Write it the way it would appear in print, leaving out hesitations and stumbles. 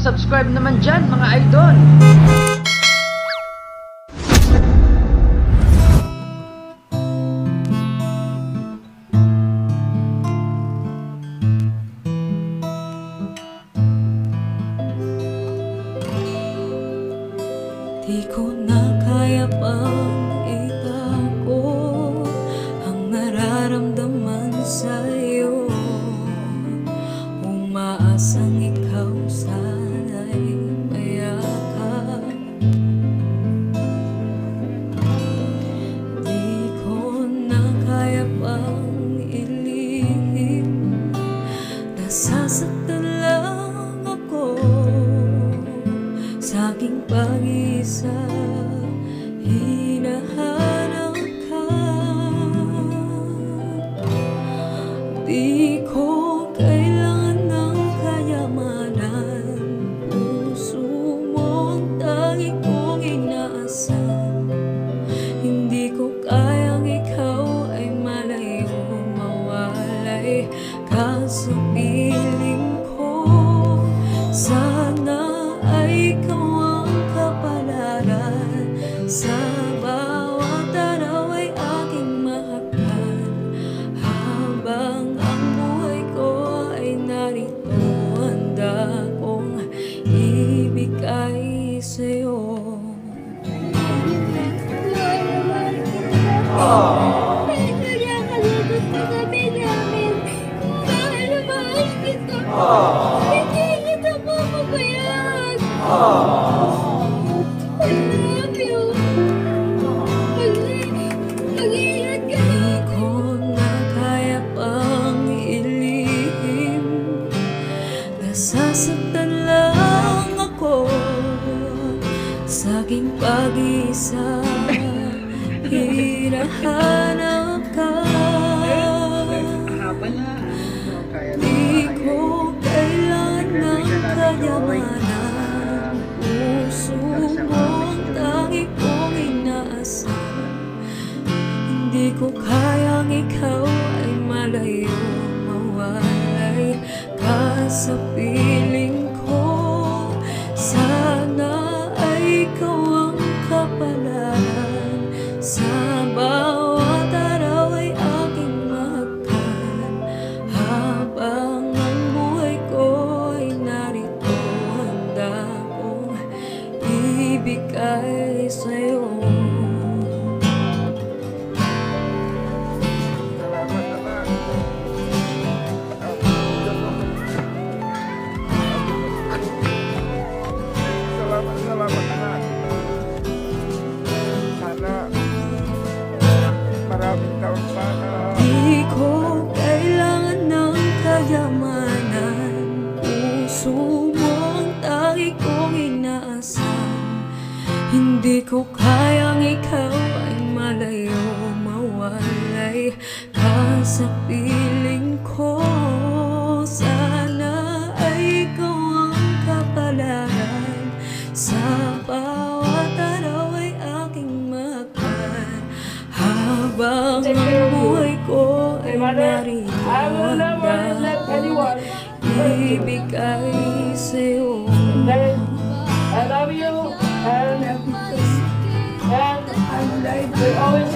subscribe naman dyan mga idol. Di ko na kaya pang itago ang nararamdaman sa'yo. Umaasang ikaw sana'y mayakap. Di ko na kaya pang ilihim, nasasaktan lang ako sa aking pag-isa. Hinahanap ka, di ko kailangan ng kayamanan. Puso mo ang tangi kong inaasam. Hindi ko kayang ikaw ay malayo, mawalay ka sa piling ko. Sana ay ikaw ang kapalaran, sa bawat araw ay aking mahakal. Habang ang buhay ko ay narito, handa kong ibigay sa'yo. Kaya kalugod ka kami namin. Dahil mahal kita. Hindi kita mapabayaan. I love you. Mag-iingat ka. Di ko na kaya pang ilihim, nasasaktan lang ako sa aking pag-isa. Hinahanap ka, di ko kailangan ng kayamanan. Puso mo ang tangi kong inaasam. Hindi ko kayang ikaw ay malayo, mawalay ka sa piling ko. Sana ay ikaw ang kapalaran, sa bawat araw ay aking mahakal. Habang ang buhay ko ay narito, handa kong ibigay sa'yo. Salamat anak. Sana maraming taon pa na Di ko kailangan ng kayamanan. Puso mo ang tangi kong inaasam. Hindi ko kayang ikaw ay malayo, mawalay ka sa piling ko. Sana ay ikaw ang kapalaran, sa bawat araw ay aking mahakal. Habang ang buhay ko ay narito, handa kong ibigay sa'yo. I love you and I would like to always